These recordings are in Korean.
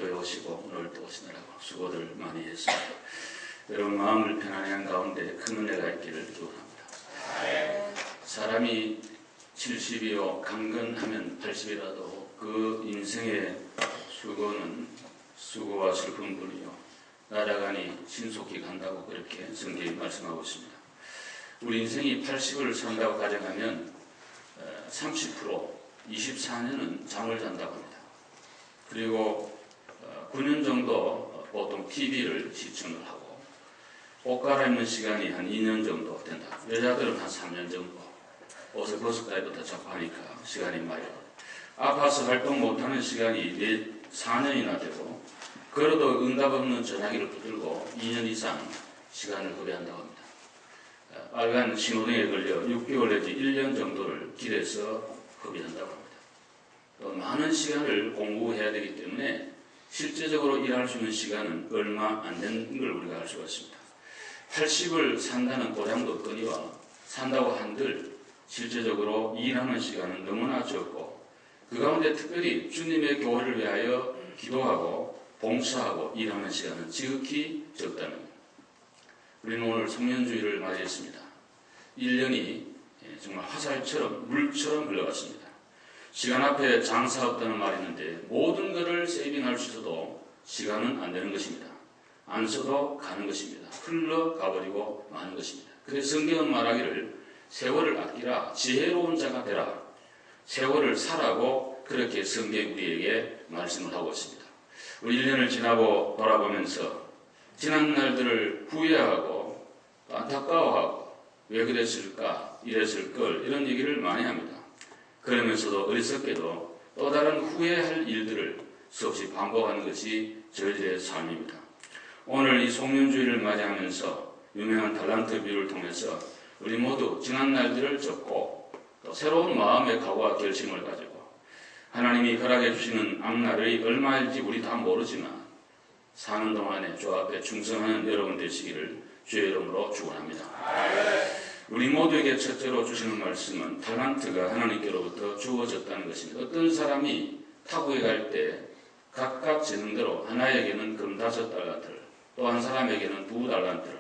교회 오시고 오늘 또 오시느라고 수고들 많이 했습니다. 여러분 마음을 편안히 한 가운데 큰 은혜가 있기를 기원합니다. 사람이 70이요 강건하면 80이라도 그 인생의 수고는 수고와 슬픔뿐이요 날아가니 신속히 간다고 그렇게 성경이 말씀하고 있습니다. 우리 인생이 80을 산다고 가정하면 30% 24년은 잠을 잔다고 합니다. 그리고 9년 정도 보통 TV를 시청을 하고 옷 갈아입는 시간이 한 2년 정도 된다. 여자들은 한 3년 정도. 옷을 벗을까지부터 자꾸 하니까 시간이 많이 걸려요. 아파서 활동 못하는 시간이 4년이나 되고 그래도 응답 없는 전화기를 붙들고 2년 이상 시간을 허비한다고 합니다. 빨간 신호등에 걸려 6개월 내지 1년 정도를 길에서 허비한다고 합니다. 또 많은 시간을 공부해야 되기 때문에 실제적으로 일할 수 있는 시간은 얼마 안 되는 걸 우리가 알 수가 있습니다. 80을 산다는 보장도 없거니와 산다고 한들 실제적으로 일하는 시간은 너무나 적고 그 가운데 특별히 주님의 교회를 위하여 기도하고 봉사하고 일하는 시간은 지극히 적다는 겁니다. 우리는 오늘 성년주의를 맞이했습니다. 1년이 정말 화살처럼 물처럼 흘러갔습니다. 시간 앞에 장사 없다는 말이 있는데 모든 것을 세이빙할 수 있어도 시간은 안 되는 것입니다. 안 써도 가는 것입니다. 흘러가버리고 마는 것입니다. 그래서 성경은 말하기를 세월을 아끼라 지혜로운 자가 되라. 세월을 사라고 그렇게 성경이 우리에게 말씀을 하고 있습니다. 우리 1년을 지나고 돌아보면서 지난 날들을 후회하고 안타까워하고 왜 그랬을까 이랬을 걸 이런 얘기를 많이 합니다. 그러면서도 어리석게도 또 다른 후회할 일들을 수없이 반복하는 것이 저희들의 삶입니다. 오늘 이 송년주의를 맞이하면서 유명한 달란트 비유를 통해서 우리 모두 지난 날들을 접고 또 새로운 마음의 각오와 결심을 가지고 하나님이 허락해 주시는 앞날의 얼마일지 우리 다 모르지만 사는 동안에 주 앞에 충성하는 여러분 되시기를 주의 이름으로 축원합니다. 우리 모두에게 첫째로 주시는 말씀은 달란트가 하나님께로부터 주어졌다는 것입니다. 어떤 사람이 타국에 갈 때 각각 재능대로 하나에게는 금 5달란트를 또 한 사람에게는 2달란트를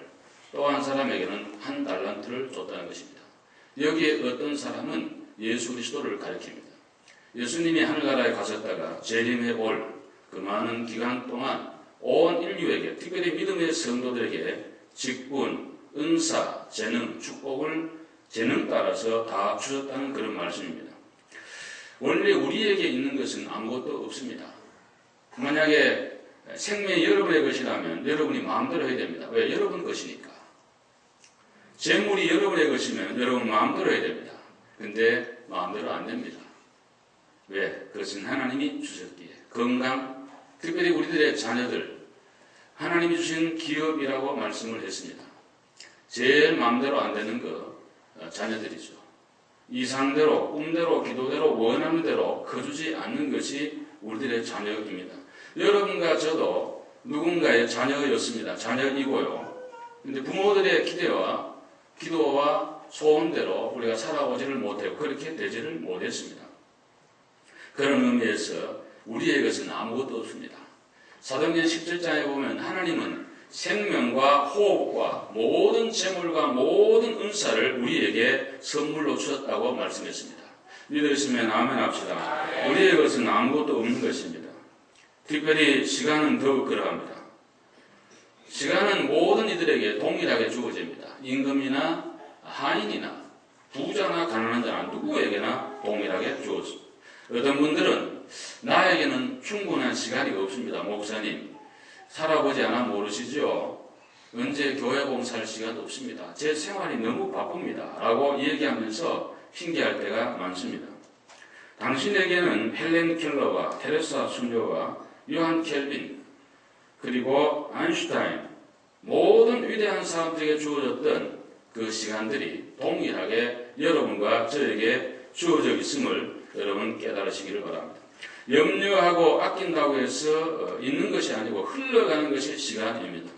또 한 사람에게는 1달란트를 줬다는 것입니다. 여기에 어떤 사람은 예수 그리스도를 가리킵니다. 예수님이 하늘나라에 가셨다가 재림해 올 그 많은 기간 동안 온 인류에게 특별히 믿음의 성도들에게 직분, 은사, 재능, 축복을 재능 따라서 다 주셨다는 그런 말씀입니다. 원래 우리에게 있는 것은 아무것도 없습니다. 만약에 생명이 여러분의 것이라면 여러분이 마음대로 해야 됩니다. 왜? 여러분 것이니까. 재물이 여러분의 것이면 여러분 마음대로 해야 됩니다. 근데 마음대로 안 됩니다. 왜? 그것은 하나님이 주셨기에. 건강, 특별히 우리들의 자녀들, 하나님이 주신 기업이라고 말씀을 했습니다. 제일 마음대로 안 되는 거 자녀들이죠. 이상대로, 꿈대로, 기도대로, 원하는 대로 거두지 않는 것이 우리들의 자녀입니다. 여러분과 저도 누군가의 자녀였습니다. 자녀이고요. 근데 부모들의 기대와 기도와 소원대로 우리가 살아오지를 못하고 그렇게 되지를 못했습니다. 그런 의미에서 우리의 것은 아무것도 없습니다. 사도행전 17장에 보면 하나님은 생명과 호흡과 모든 재물과 모든 은사를 우리에게 선물로 주셨다고 말씀했습니다. 믿으시면 아멘 합시다. 우리의 것은 아무것도 없는 것입니다. 특별히 시간은 더욱 그러합니다. 시간은 모든 이들에게 동일하게 주어집니다. 임금이나 하인이나 부자나 가난한 자나 누구에게나 동일하게 주어집니다. 어떤 분들은 나에게는 충분한 시간이 없습니다. 목사님, 살아보지 않아 모르시죠? 언제 교회 봉사할 시간도 없습니다. 제 생활이 너무 바쁩니다. 라고 얘기하면서 핑계할 때가 많습니다. 당신에게는 헬렌 켈러와 테레사 순교와 요한 켈빈 그리고 아인슈타인 모든 위대한 사람들에게 주어졌던 그 시간들이 동일하게 여러분과 저에게 주어져 있음을 여러분 깨달으시기를 바랍니다. 염려하고 아낀다고 해서 있는 것이 아니고 흘러가는 것이 시간입니다.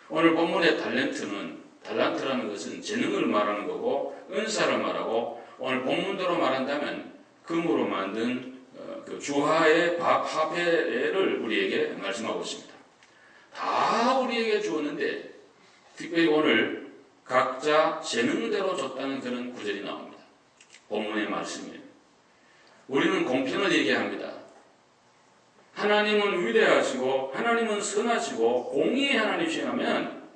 오늘 본문의 달란트라는 것은 재능을 말하는 거고 은사를 말하고 오늘 본문대로 말한다면 금으로 만든 그 주하의 화폐를 우리에게 말씀하고 있습니다. 다 우리에게 주었는데 특별히 오늘 각자 재능대로 줬다는 그런 구절이 나옵니다. 본문의 말씀이에요. 우리는 공평을 얘기합니다. 하나님은 위대하시고 하나님은 선하시고 공의의 하나님이시라면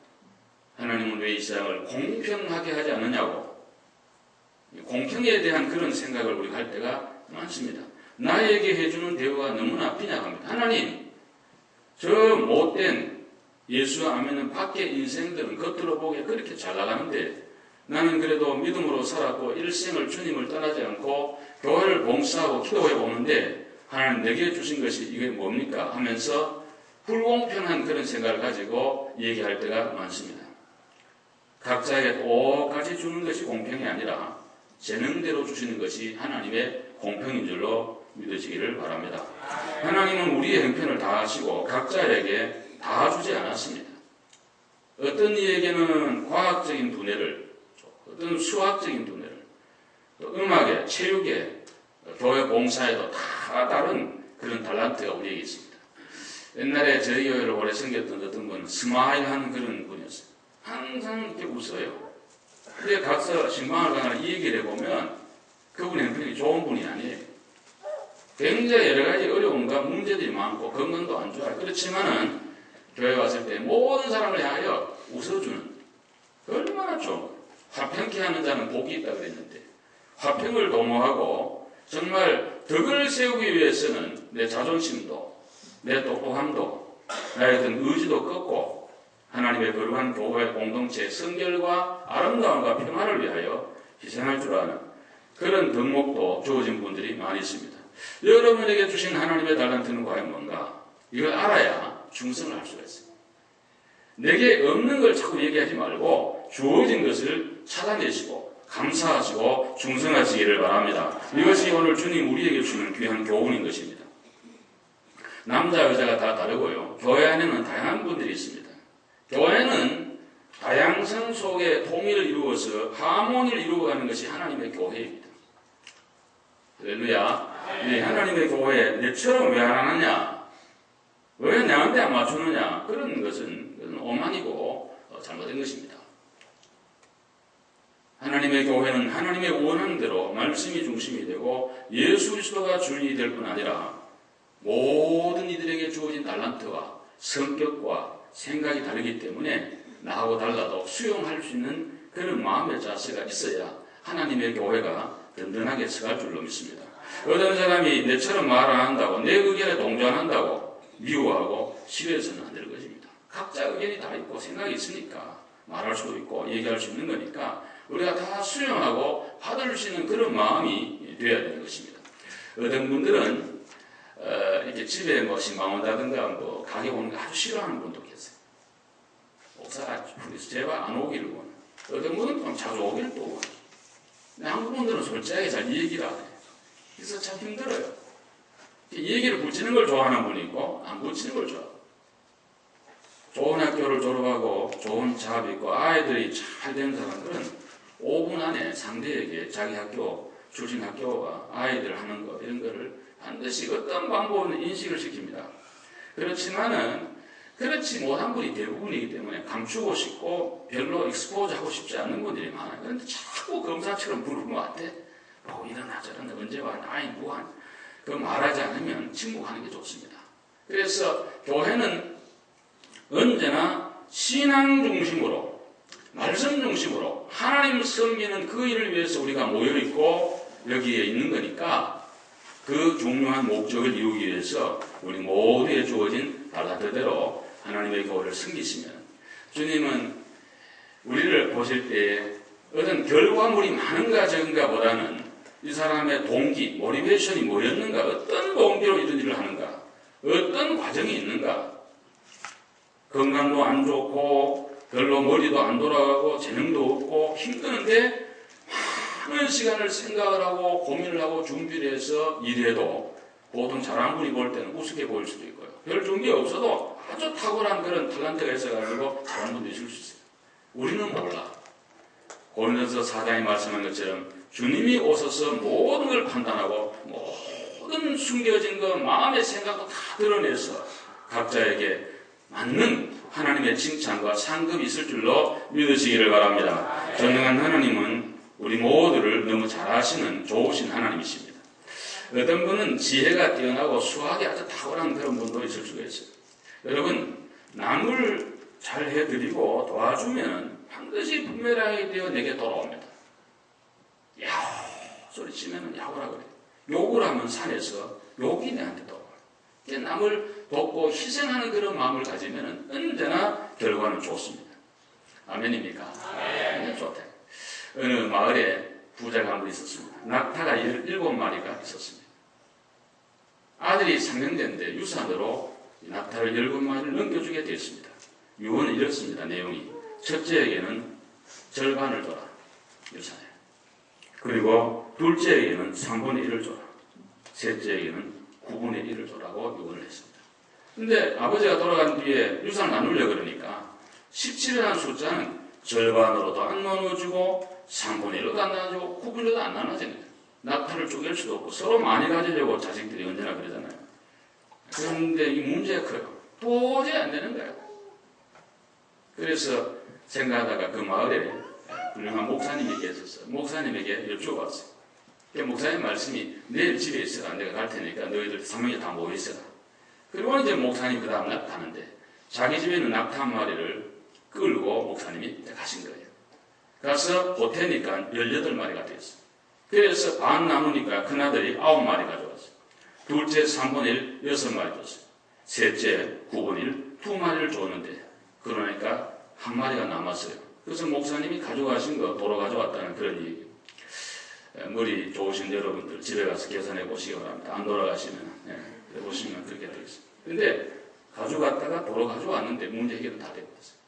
하나님은 왜 이 세상을 공평하게 하지 않느냐고, 공평에 대한 그런 생각을 우리가 할 때가 많습니다. 나에게 해주는 대우가 너무나 빈약합니다. 하나님, 저 못된 예수 안 믿는 밖의 인생들은 겉으로 보기에 그렇게 잘 나가는데 나는 그래도 믿음으로 살았고 일생을 주님을 떠나지 않고 교회를 봉사하고 기도해 보는데 하나님 내게 주신 것이 이게 뭡니까? 하면서 불공평한 그런 생각을 가지고 얘기할 때가 많습니다. 각자에게 똑같이 주는 것이 공평이 아니라 재능대로 주시는 것이 하나님의 공평인 줄로 믿으시기를 바랍니다. 하나님은 우리의 형편을 다 하시고 각자에게 다 주지 않았습니다. 어떤 이에게는 과학적인 두뇌를, 어떤 수학적인 두뇌를, 또 음악에, 체육에, 교회 봉사에도 다 다른 그런 달란트가 우리에게 있습니다. 옛날에 저희 교회를 오래 섬겼던 어떤 분은 스마일하는 그런 분이었어요. 항상 이렇게 웃어요. 근데 가서 신방을 가나 이 얘기를 해보면 그분의 형편이 좋은 분이 아니에요. 굉장히 여러 가지 어려움과 문제들이 많고 건강도 안 좋아요. 그렇지만은 교회 왔을 때 모든 사람을 향하여 웃어주는, 얼마나 좋은, 화평케 하는 자는 복이 있다 그랬는데 화평을 도모하고 정말 덕을 세우기 위해서는 내 자존심도 내 똑똑함도 나의 어떤 의지도 꺾고 하나님의 거룩한 교회 공동체 성결과 아름다움과 평화를 위하여 희생할 줄 아는 그런 덕목도 주어진 분들이 많이 있습니다. 여러분에게 주신 하나님의 달란트는 과연 뭔가? 이걸 알아야 충성을 할 수가 있어요. 내게 없는 걸 자꾸 얘기하지 말고 주어진 것을 찾아내시고 감사하시고 충성하시기를 바랍니다. 이것이 오늘 주님 우리에게 주는 귀한 교훈인 것입니다. 남자 여자가 다 다르고요. 교회 안에는 다양한 분들이 있습니다. 교회는 다양성 속에 통일을 이루어서 하모니를 이루어가는 것이 하나님의 교회입니다. 할렐루야. 네, 하나님의 교회에 내처럼 왜 안 하느냐? 왜 내한테 안 맞추느냐? 그런 것은 오만이고 잘못된 것입니다. 하나님의 교회는 하나님의 원하는 대로 말씀이 중심이 되고 예수 그리스도가 주인이 될 뿐 아니라 모든 이들에게 주어진 달란트와 성격과 생각이 다르기 때문에 나하고 달라도 수용할 수 있는 그런 마음의 자세가 있어야 하나님의 교회가 든든하게 서갈 줄로 믿습니다. 어떤 사람이 내처럼 말 안 한다고 내 의견에 동조 안 한다고 미워하고 싫어해서는 안 될 것입니다. 각자 의견이 다 있고 생각이 있으니까 말할 수도 있고 얘기할 수 있는 거니까 우리가 다 수용하고 받을 수 있는 그런 마음이 되어야 되는 것입니다. 어떤 분들은 이렇게 집에 뭐 신방 온다든가 뭐 가게 오는 거 아주 싫어하는 분도 계세요. 목사가 제발 안 오기를 원해. 어떤 분은 좀 자주 오기를 또 원해. 근데 한국 분들은 솔직하게 잘 얘기를 안 해요. 그래서 참 힘들어요. 얘기를 붙이는 걸 좋아하는 분이 있고 안 붙이는 걸 좋아하고, 좋은 학교를 졸업하고 좋은 잡이 있고 아이들이 잘 된 사람들은 5분 안에 상대에게 자기 학교 출신 학교와 아이들 하는 거 이런 거를 반드시 어떤 방법은 인식을 시킵니다. 그렇지만은 그렇지 못한 분이 대부분이기 때문에 감추고 싶고 별로 익스포즈 하고 싶지 않는 분들이 많아요. 그런데 자꾸 검사처럼 부르는 것 같아. 뭐 이러나 저러나 언제 와 아이 뭐한 그 말하지 않으면 침묵하는 게 좋습니다. 그래서 교회는 언제나 신앙 중심으로 말씀 중심으로 하나님을 섬기는 그 일을 위해서 우리가 모여있고 여기에 있는 거니까 그 중요한 목적을 이루기 위해서 우리 모두에 주어진 달란트대로 하나님의 교회를 섬기시면 주님은 우리를 보실 때 어떤 결과물이 많은가 적은가 보다는 이 사람의 동기, 모티베이션이 뭐였는가, 어떤 동기로 이런 일을 하는가, 어떤 과정이 있는가, 건강도 안 좋고 별로 머리도 안 돌아가고 재능도 없고 힘드는데 많은 시간을 생각을 하고 고민을 하고 준비를 해서 일해도 보통 잘한 분이 볼 때는 우습게 보일 수도 있고요. 별 준비 없어도 아주 탁월한 그런 탤런트가 있어가지고 잘한 분도 있을 수 있어요. 우리는 몰라. 고린도서 4장에 말씀한 것처럼 주님이 오셔서 모든 걸 판단하고 모든 모든 숨겨진 것, 마음의 생각도 다 드러내서 각자에게 맞는 하나님의 칭찬과 상급이 있을 줄로 믿으시기를 바랍니다. 전능한 하나님은 우리 모두를 너무 잘 아시는 좋으신 하나님이십니다. 어떤 분은 지혜가 뛰어나고 수학이 아주 탁월한 그런 분도 있을 수가 있어요. 여러분, 남을 잘 해드리고 도와주면 반드시 부메랑이 되어 내게 돌아옵니다. 야호 소리치면 야호라 그래요. 욕을 하면 산에서 욕이 내한테 돌아와요. 남을 돕고 희생하는 그런 마음을 가지면 언제나 결과는 좋습니다. 아멘입니까? 아멘. 좋다. 어느 마을에 부자가 한 분 있었습니다. 낙타가 17마리가 있었습니다. 아들이 상명대인데 유산으로 낙타를 7마리를 넘겨주게 되었습니다. 유언은 이렇습니다. 내용이. 첫째에게는 절반을 줘라. 유산에. 그리고 둘째에게는 3분의 1을 줘라. 셋째에게는 9분의 1을 줘라고 유언을 했습니다. 근데 아버지가 돌아간 뒤에 유산을 나누려고 그러니까 17이라는 숫자는 절반으로도 안 나눠주고 3분의 1로도 안 나눠주고 9분의 1로도 안 나눠집니다. 낙타를 쪼갤 수도 없고 서로 많이 가지려고 자식들이 언제나 그러잖아요. 그런데 이 문제가 커요. 도저히 안 되는 거예요. 그래서 생각하다가 그 마을에 훌륭한 목사님이 계셨어요. 목사님에게 여쭤봤어요. 목사님 말씀이 내일 집에 있어라. 내가 갈 테니까 너희들 3명이 다 모여 있어라. 그리고 이제 목사님 그 다음날 가는데 자기 집에 있는 낙타 한 마리를 끌고 목사님이 가신 거예요. 가서 보태니까 18마리가 되었어요. 그래서 반 남으니까 큰아들이 9마리 가져왔어요. 둘째 3분의 1, 6마리 줬어요. 셋째 9분의 1, 2마리를 줬는데 그러니까 한 마리가 남았어요. 그래서 목사님이 가져가신 거 도로 가져왔다는 그런 얘기예요. 머리 좋으신 여러분들 집에 가서 계산해 보시기 바랍니다. 안 돌아가시면 보시면 그렇게 되겠습니다. 근데 가져갔다가 도로 가져왔는데 문제 해결은 다 되고 있어요.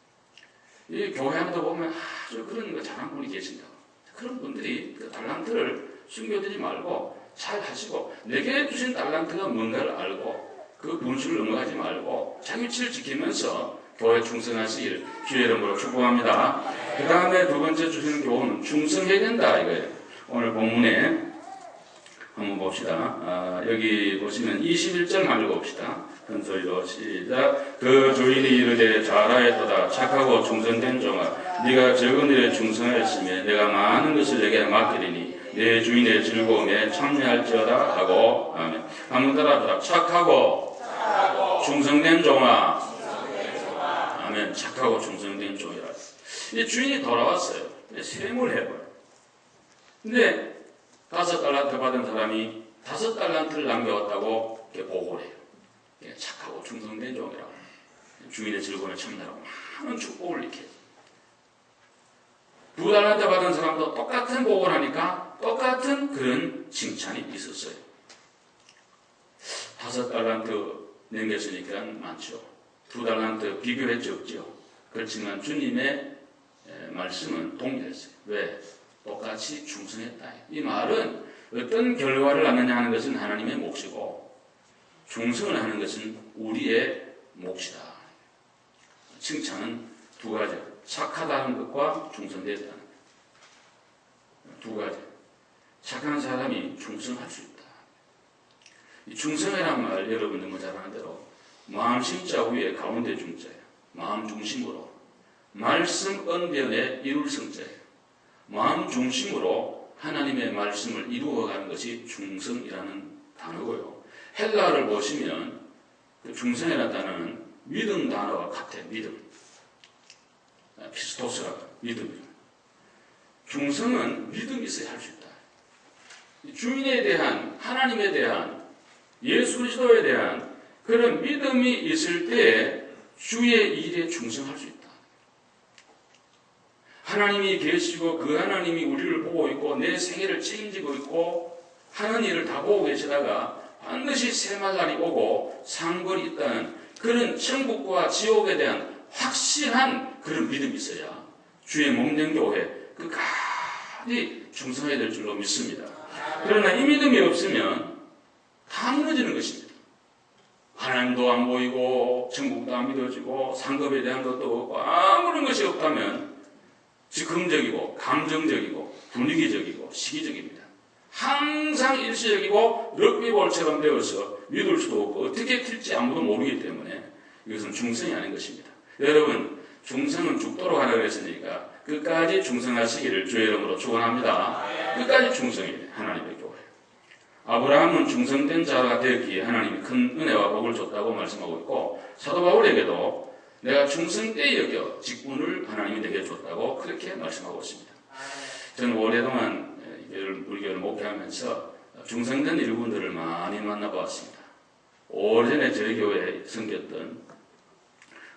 이 교회 안에도 보면 아주 그런 거 잘한 분이 계신다고. 그런 분들이 그 달란트를 숨겨두지 말고 잘 하시고 내게 주신 달란트가 뭔가를 알고 그 분수를 넘어가지 말고 자기 위치를 지키면서 교회 충성하시길 주의 이름으로 축복합니다. 그 다음에 두 번째 주시는 교훈은 충성해야 된다 이거예요. 오늘 본문에 한번 봅시다. 여기 보시면 21절만 읽어봅시다. 큰 소리로 시작. 그 주인이 이르되 잘하였도다. 착하고 충성된 종아, 네가 적은 일에 충성하였으며 내가 많은 것을 내게 맡기리니 내 주인의 즐거움에 참여할지어다 하고. 아멘. 한번 따라하라. 착하고 충성된 종아. 아멘. 착하고 충성된 종이라. 이 주인이 돌아왔어요. 세무를 해버려. 근데 5달란트 받은 사람이 5달란트를 남겨왔다고 보고를 해요. 착하고 충성된 종이라고. 주인의 즐거움에 참여하라고 많은 축복을 이렇게. 2달란트 받은 사람도 똑같은 보고를 하니까 똑같은 그런 칭찬이 있었어요. 5달란트 남겼으니까 많죠. 2달란트 비교해 적죠. 그렇지만 주님의 말씀은 동일했어요. 왜? 똑같이 충성했다. 이 말은 어떤 결과를 낳느냐 하는 것은 하나님의 몫이고 충성을 하는 것은 우리의 몫이다. 칭찬은 두 가지. 착하다는 것과 충성되다는 것. 두 가지. 착한 사람이 충성할 수 있다. 이 충성이란 말 여러분 너무 잘 아는 대로 마음 심자 위에 가운데 중자예요. 마음 중심으로. 말씀 언변에 이룰 성자예요. 마음 중심으로 하나님의 말씀을 이루어가는 것이 충성이라는 단어고요. 헬라어를 보시면 그 충성이라는 단어는 믿음 단어와 같아요. 믿음. 피스토스라고 믿음이죠. 충성은 믿음이 있어야 할 수 있다. 주인에 대한 하나님에 대한 예수 그리스도에 대한 그런 믿음이 있을 때 주의 일에 충성할 수 있다. 하나님이 계시고 그 하나님이 우리를 보고 있고 내 생애를 책임지고 있고 하는 일을 다 보고 계시다가 반드시 세말 날이 오고 상벌이 있다는 그런 천국과 지옥에 대한 확실한 그런 믿음이 있어야 주의 목련교회 끝까지 충성해야 될 줄로 믿습니다. 그러나 이 믿음이 없으면 다 무너지는 것입니다. 하나님도 안 보이고 천국도 안 믿어지고 상급에 대한 것도 없고 아무런 것이 없다면 즉흥적이고 감정적이고 분위기적이고 시기적입니다. 항상 일시적이고 럭비볼처럼 되어서 믿을 수도 없고 어떻게 튈지 아무도 모르기 때문에 이것은 중성이 아닌 것입니다. 여러분, 중성은 죽도록 하라 그랬으니까 끝까지 중성하시기를 주의 이름으로 축원합니다. 끝까지 충성이에요. 하나님의 교회. 아브라함은 중성된 자가 되었기에 하나님이 큰 은혜와 복을 줬다고 말씀하고 있고, 사도 바울에게도 내가 중성 때 여겨 직분을 하나님이 내게 줬다고 그렇게 말씀하고 있습니다. 저는 오랫동안 우리 교회를 목회하면서 중성된 일꾼들을 많이 만나보았습니다. 오래전에 저희 교회에 섬겼던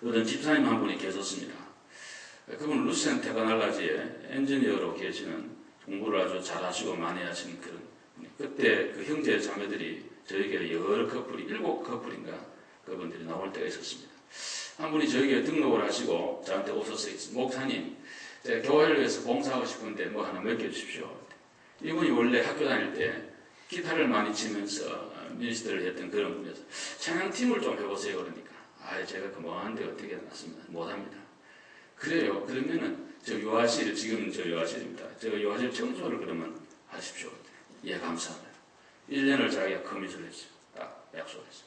어떤 집사님 한 분이 계셨습니다. 그분은 루센 테크놀로지에 엔지니어로 계시는 공부를 아주 잘하시고 많이 하시는 그런 분이, 그때 그 형제 자매들이 저희 교회 여러 커플이 7커플인가 그분들이 나올 때가 있었습니다. 한 분이 저희 교회 등록을 하시고 저한테 오셔서 목사님, 제가 교회를 위해서 봉사하고 싶은데 뭐 하나 맡겨주십시오. 이분이 원래 학교 다닐 때 기타를 많이 치면서 미니스트를 했던 그런 분이어서 찬양팀을 좀 해보세요. 그러니까 제가 그 뭐하는데 어떻게 났습니다. 못합니다. 그래요. 그러면은 저 요아실, 지금은 저 요아실입니다. 저 요아실 청소를 그러면 하십시오. 예, 감사합니다. 1년을 자기가 커밋을 했어요. 딱 약속했어요.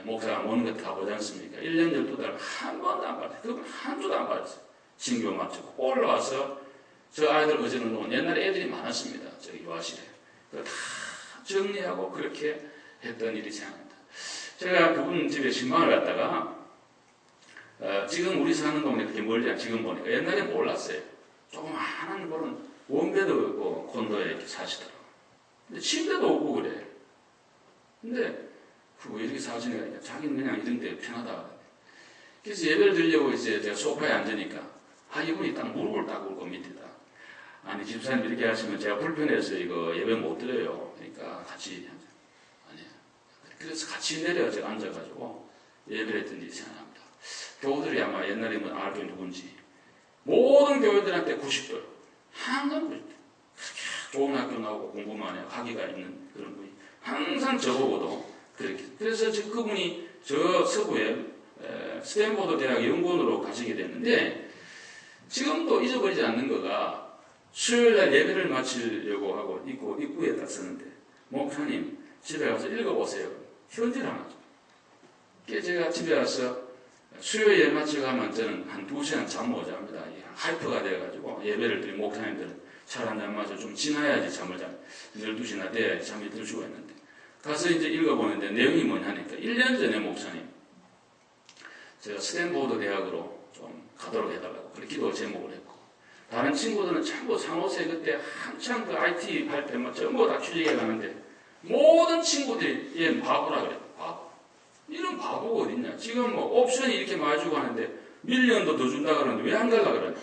목사가 모는 거 다 보지 않습니까? 1년 12달 한 번도 안 받았어요. 그분 한 주도 안 받았어요. 신교 마치고 올라와서 저 아이들 어제는 온 옛날에 애들이 많았습니다. 저기 요아실에. 다 정리하고 그렇게 했던 일이 생각납니다. 제가 그분 집에 신방을 갔다가 지금 우리 사는 동네 그렇게 멀지 않아. 지금 보니까 옛날에 몰랐어요. 조그마한 그런 원베드 콘도에 이렇게 사시더라고요. 근데 침대도 없고 그래. 근데 왜 이렇게 사시니까 자기는 그냥 이런 데 편하다. 그래서 예배를 드리려고 이제 제가 소파에 앉으니까 이분이 딱 무릎을 딱 꿇고 밑에다. 아니 집사님 이렇게 하시면 제가 불편해서 이거 예배 못 드려요. 그러니까 같이 아니에요. 그래서 같이 내려 제가 앉아가지고 예배를 했던 일이 생각납니다. 교우들이 아마 옛날에 뭐 알게 누군지 모든 교회들한테 90돌 항상 90돌 그렇게 좋은 학교 나오고 공부만 해요. 학위가 있는 그런 분이 항상 저보고도 그렇게. 그래서 지금 그분이 저 서부에 스탠포드 대학 연구원으로 가시게 됐는데 지금도 잊어버리지 않는 거가 수요일날 예배를 마치려고 하고 입구에 딱 서는데 목사님 집에 가서 읽어보세요. 현질 안 하죠. 그래서 제가 집에 가서 수요일 예배 마치고 가면 저는 한 2시간 잠 못 잡니다. 하이퍼가 돼가지고 예배를 드린 목사님들은 잘 한 잔 마셔 좀 지나야지 잠을 자. 12시나 돼야지 잠이 들 수가 있는데 가서 이제 읽어보는데 내용이 뭐냐니까 1년 전에 목사님 제가 스탠포드 대학으로 좀 가도록 해달라고 그렇게 기도 제목을 했고 다른 친구들은 전부 상호세 그때 한참 그 IT 할 때만 전부 다 취직해 가는데 모든 친구들이 얘는 바보라 그래. 바보. 이런 바보가 어딨냐. 지금 뭐 옵션이 이렇게 많이 주고 하는데 밀리언도 더 준다 그러는데 왜 안 갈라 그러냐.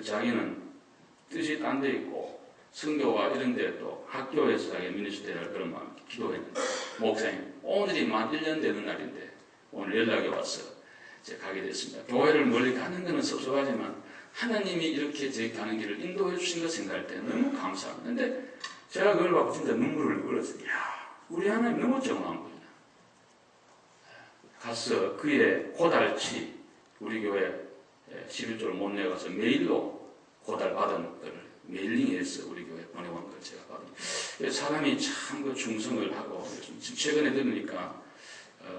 자기는 뜻이 딴 데 있고 선교와 이런 데 또 학교에서 자기 미니스트리를 그런 마음 기도했는데 목사님 오늘이 만 1년 되는 날인데 오늘 연락이 와서 제가 가게 됐습니다. 교회를 멀리 가는 것은 섭섭하지만 하나님이 이렇게 저희 가는 길을 인도해 주신 거 생각할 때 너무 감사합니다. 근데 제가 그걸 받고 진짜 눈물을 흘렸어요. 이야, 우리 하나님 너무 정확한 분이다. 가서 그의 고달치 우리 교회 11조를 못 내가서 메일로 고달 받은 걸 메일링해서 우리 교회 보내온 걸 제가 받은. 사람이 참 그 중성을 하고 지금 최근에 들으니까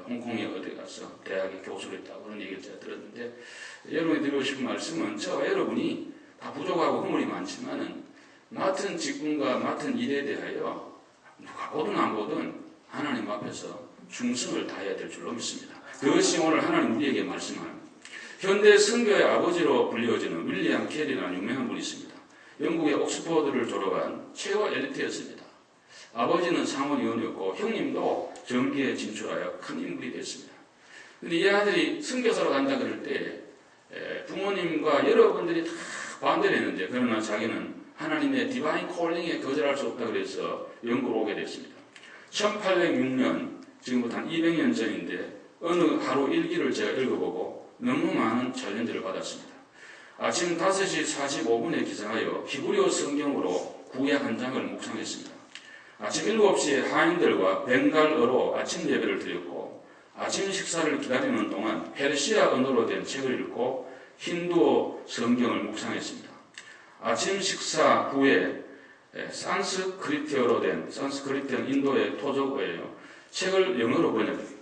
홍콩에 어디 가서 대학에 교수를 했다고 그런 얘기를 제가 들었는데 여러분이 드리고 싶은 말씀은 저와 여러분이 다 부족하고 허물이 많지만은 맡은 직분과 맡은 일에 대하여 누가 보든 안 보든 하나님 앞에서 충성을 다해야 될 줄로 믿습니다. 그것이 오늘 하나님 우리에게 말씀하는 현대 선교의 아버지로 불리워지는 윌리엄 캐리라는 유명한 분이 있습니다. 영국의 옥스퍼드를 졸업한 최고 엘리트였습니다. 아버지는 상원의원이었고 형님도 정계에 진출하여 큰 인물이 됐습니다. 그런데 이 아들이 선교사로 간다 그럴 때 부모님과 여러분들이 다 반대를 했는데 그러나 자기는 하나님의 디바인 콜링에 거절할 수 없다 그래서 영국으로 오게 됐습니다. 1806년 지금부터 한 200년 전인데 어느 하루 일기를 제가 읽어보고 너무 많은 챌린지를 받았습니다. 아침 5시 45분에 기상하여 히브리어 성경으로 구약 한 장을 묵상했습니다. 아침 7시에 하인들과 벵갈어로 아침 예배를 드렸고 아침 식사를 기다리는 동안 페르시아 언어로 된 책을 읽고 힌두어 성경을 묵상했습니다. 아침 식사 후에 산스크리트어로 된, 산스크리트는 인도의 토저어예요. 책을 영어로 번역해요.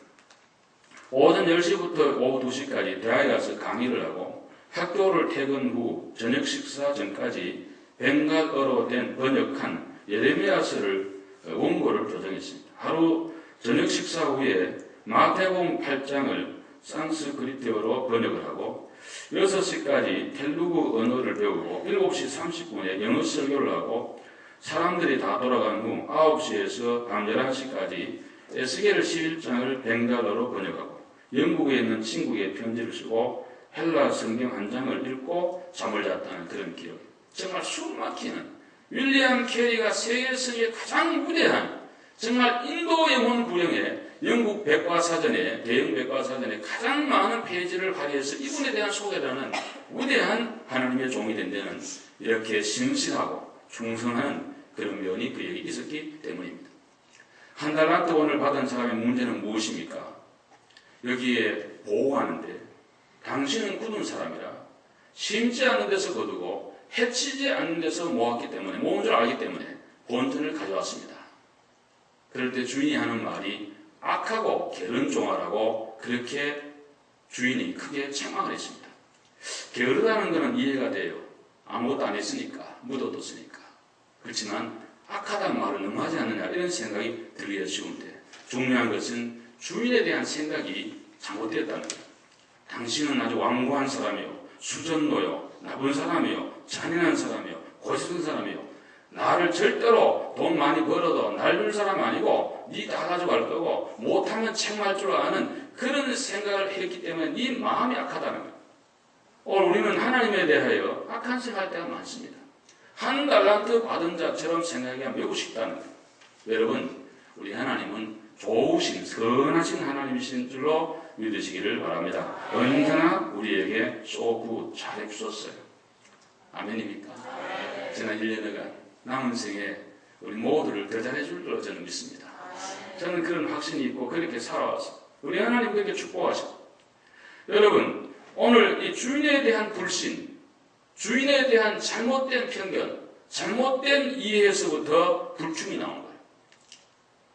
오전 10시부터 오후 2시까지 대학에 가서 강의를 하고 학교를 퇴근 후 저녁 식사 전까지 벵갈어로 된 번역한 예레미야서를 원고를 조정했습니다. 하루 저녁 식사 후에 마태복음 8장을 산스크리트어로 번역을 하고 6시까지 텔루구 언어를 배우고 7시 30분에 영어 설교를 하고 사람들이 다 돌아간 후 9시에서 밤 11시까지 에스겔 11장을 벵갈어로 번역하고 영국에 있는 친구에게 편지를 쓰고 헬라 성경 한 장을 읽고 잠을 잤다는 그런 기록. 정말 숨막히는 윌리엄 캐리가 세계성의 가장 위대한 정말 인도 영혼 구령에 영국 백과사전에 대형 백과사전에 가장 많은 페이지를 발휘해서 이분에 대한 소개라는 위대한 하나님의 종이 된 데는 이렇게 신실하고 충성한 그런 면이 그에게 있었기 때문입니다. 한 달란트 원을 받은 사람의 문제는 무엇입니까? 여기에 보호하는데 당신은 굳은 사람이라 심지 않는 데서 거두고 해치지 않는 데서 모았기 때문에 모은 줄 알기 때문에 본전을 가져왔습니다. 그럴 때 주인이 하는 말이 악하고 게으른종아라고 그렇게 주인이 크게 책망을 했습니다. 게으르다는 것은 이해가 돼요. 아무것도 안 했으니까, 묻어뒀으니까. 그렇지만 악하다는 말은 너무하지 않느냐 이런 생각이 들기가 쉬운데 중요한 것은 주인에 대한 생각이 잘못되었다는 거예요. 당신은 아주 완고한 사람이요, 수전노요, 나쁜 사람이요, 잔인한 사람이요, 고집스러운 사람이요. 나를 절대로 돈 많이 벌어도 날 줄 사람 아니고 니 다 가져갈 거고 못하면 책망할 줄 아는 그런 생각을 했기 때문에 네 마음이 악하다는 거예요. 오늘 우리는 하나님에 대하여 악한 생각할 때가 많습니다. 한 달란트 받은 자처럼 생각하기가 매우 쉽다는 거예요. 여러분, 우리 하나님은 좋으신 선하신 하나님이신 줄로 믿으시기를 바랍니다. 언제나 우리에게 쏘고 잘해 주셨어요. 아멘입니까? 지난 1년간 남은 생에 우리 모두를 더 잘해 줄 줄로 저는 믿습니다. 저는 그런 확신이 있고 그렇게 살아왔어요. 우리 하나님 그렇게 축복하셔. 여러분, 오늘 이 주인에 대한 불신, 주인에 대한 잘못된 편견, 잘못된 이해에서부터 불충이 나온 거예요.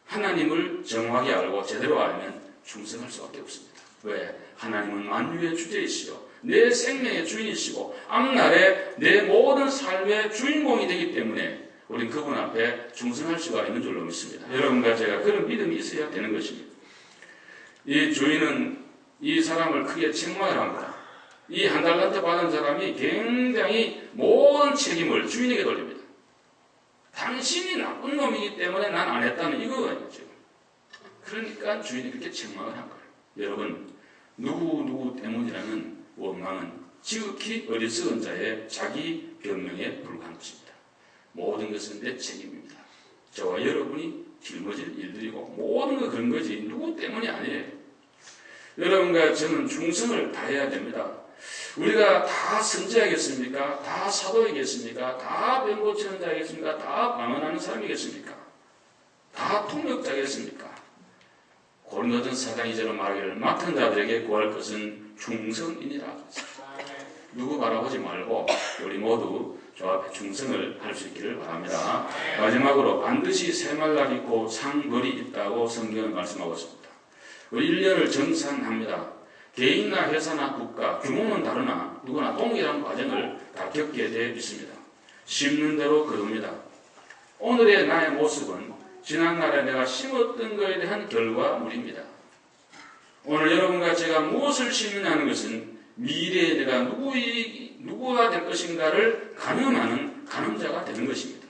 하나님을 정확히 알고 제대로 알면 충성할 수밖에 없습니다. 왜? 하나님은 만유의 주제이시요 내 생명의 주인이시고 앞날에 내 모든 삶의 주인공이 되기 때문에 우리는 그분 앞에 충성할 수가 있는 줄로 믿습니다. 여러분과 제가 그런 믿음이 있어야 되는 것입니다. 이 주인은 이 사람을 크게 책망을 합니다. 이 한 달란트 받은 사람이 굉장히 모든 책임을 주인에게 돌립니다. 당신이 나쁜 놈이기 때문에 난 안 했다는 이거거든요. 그러니까 주인이 그렇게 책망을 한 거예요. 여러분, 누구 때문이라는 원망은 지극히 어리석은 자의 자기 변명에 불과한 것입니다. 모든 것은 내 책임입니다. 저와 여러분이 짊어질 일들이고 모든 거 그런 거지 누구 때문이 아니에요. 여러분과 저는 충성을 다해야 됩니다. 우리가 다 선지자겠습니까? 다 사도이겠습니까? 다 변고천자이겠습니까? 다 방언하는 사람이겠습니까? 다 통역자겠습니까? 고린도전서 4장 2절로 말하기를 맡은 자들에게 구할 것은 충성이니라. 누구 바라보지 말고 우리 모두 저 앞에 충성을 할 수 있기를 바랍니다. 마지막으로 반드시 새말날 있고 상벌이 있다고 성경은 말씀하고 있습니다. 우리 1년을 정산합니다. 개인이나 회사나 국가, 규모는 다르나 누구나 동일한 과정을 다 겪게 되어 있습니다. 심는 대로 거둡니다. 오늘의 나의 모습은 지난날에 내가 심었던 것에 대한 결과물입니다. 오늘 여러분과 제가 무엇을 심느냐는 것은 미래에 내가 누구가 될 것인가를 가늠하는 가늠자가 되는 것입니다.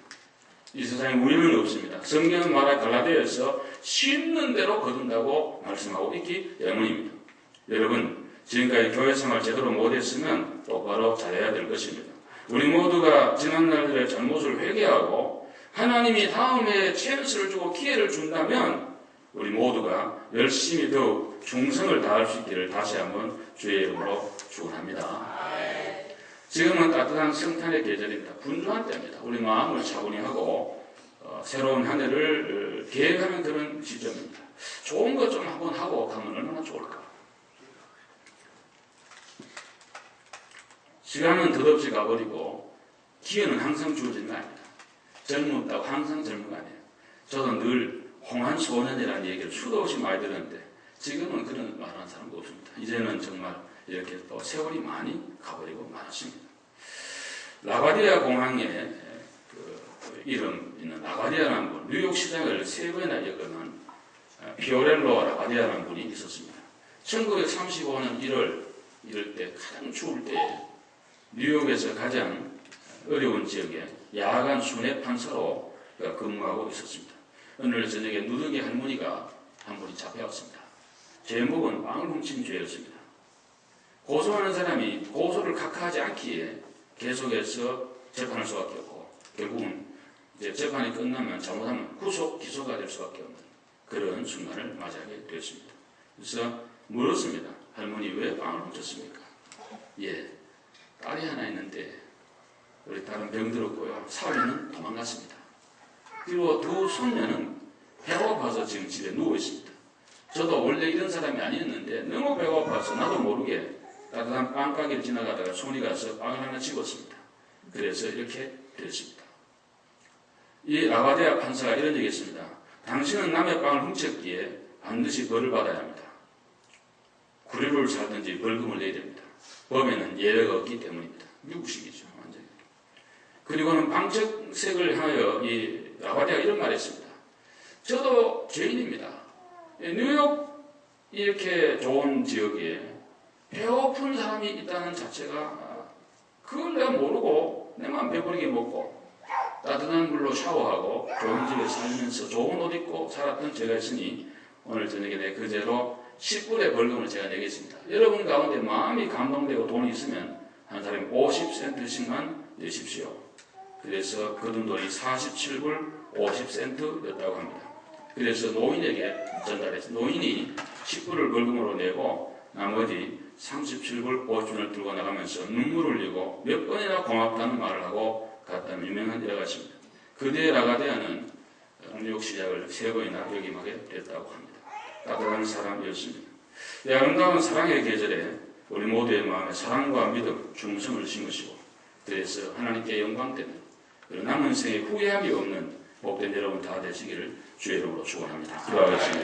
이 세상에 우연은 없습니다. 성경은 말할 갈라디아에서 심는 대로 거둔다고 말씀하고 있기 때문입니다. 여러분, 지금까지 교회 생활 제대로 못했으면 똑바로 잘해야 될 것입니다. 우리 모두가 지난날들의 잘못을 회개하고 하나님이 다음에 찬스를 주고 기회를 준다면 우리 모두가 열심히 더욱 충성을 다할 수 있기를 다시 한번 주의 이름으로 축원합니다. 지금은 따뜻한 성탄의 계절입니다. 분주한 때입니다. 우리 마음을 차분히 하고 새로운 한 해를 계획하는 그런 시점입니다. 좋은 것 좀 한번 하고 가면 얼마나 좋을까. 시간은 덧없이 가버리고 기회는 항상 주어지는 거 아닙니다. 젊었다고 항상 젊은 거 아니에요. 저도 늘 홍한소년이라는 얘기를 수도 없이 많이 들었는데 지금은 그런 말하는 사람도 없습니다. 이제는 정말 이렇게 또 세월이 많이 가버리고 말았습니다. 라과디아 공항에 그 이름 있는 라과디아라는 분, 뉴욕 시장을 3번이나 겪은 피오렐로 라과디아라는 분이 있었습니다. 1935년 1월 이럴 때 가장 추울 때 뉴욕에서 가장 어려운 지역에 야간 순회 판사로 근무하고 있었습니다. 오늘 저녁에 누더기 할머니가 한 분이 잡혀왔습니다. 제목은 빵을 훔친 죄였습니다. 고소하는 사람이 고소를 각하하지 않기에 계속해서 재판할 수밖에 없고 결국은 이제 재판이 끝나면 잘못하면 구속 기소가 될 수밖에 없는 그런 순간을 맞이하게 되었습니다. 그래서 물었습니다. 할머니 왜 빵을 훔쳤습니까? 예, 딸이 하나 있는데 우리 딸은 병들었고요. 사위는 도망갔습니다. 그리고 두 손녀는 배고파서 지금 집에 누워 있습니다. 저도 원래 이런 사람이 아니었는데 너무 배고파서 나도 모르게 따뜻한 빵가게를 지나가다가 손이 가서 빵을 하나 집었습니다. 그래서 이렇게 됐습니다. 이 라과디아 판사가 이런 얘기 했습니다. 당신은 남의 빵을 훔쳤기에 반드시 벌을 받아야 합니다. 구류를 살든지 벌금을 내야 됩니다. 법에는 예외가 없기 때문입니다. 미국식이죠. 완전히. 그리고는 방책색을 향하여 이 라과디아가 이런 말을 했습니다. 저도 죄인입니다. 뉴욕 이렇게 좋은 지역에 배고픈 사람이 있다는 자체가 그걸 내가 모르고 내만 배부르게 먹고 따뜻한 물로 샤워하고 좋은 집에 살면서 좋은 옷 입고 살았던 제가 있으니 오늘 저녁에 내 그제로 10불의 벌금을 제가 내겠습니다. 여러분 가운데 마음이 감동되고 돈이 있으면 한 사람이 50센트씩만 내십시오. 그래서 거둔 돈이 47불 50센트였다고 합니다. 그래서 노인에게 전달해서 노인이 10불을 벌금으로 내고 나머지 37불 50원을 들고 나가면서 눈물을 흘리고 몇 번이나 고맙다는 말을 하고 갔다는 유명한 일화가십니다. 그 뒤에 라과디아는 뉴욕 시장을 3번이나 역임하게 됐다고 합니다. 따뜻한 사람이었습니다. 이 아름다운 사랑의 계절에 우리 모두의 마음에 사랑과 믿음, 충성을 심으시고 그래서 하나님께 영광 되는 그리고 남은 생에 후회함이 없는 복된 여러분 다 되시기를 주의 이름으로 축원합니다. 기도하겠습니다.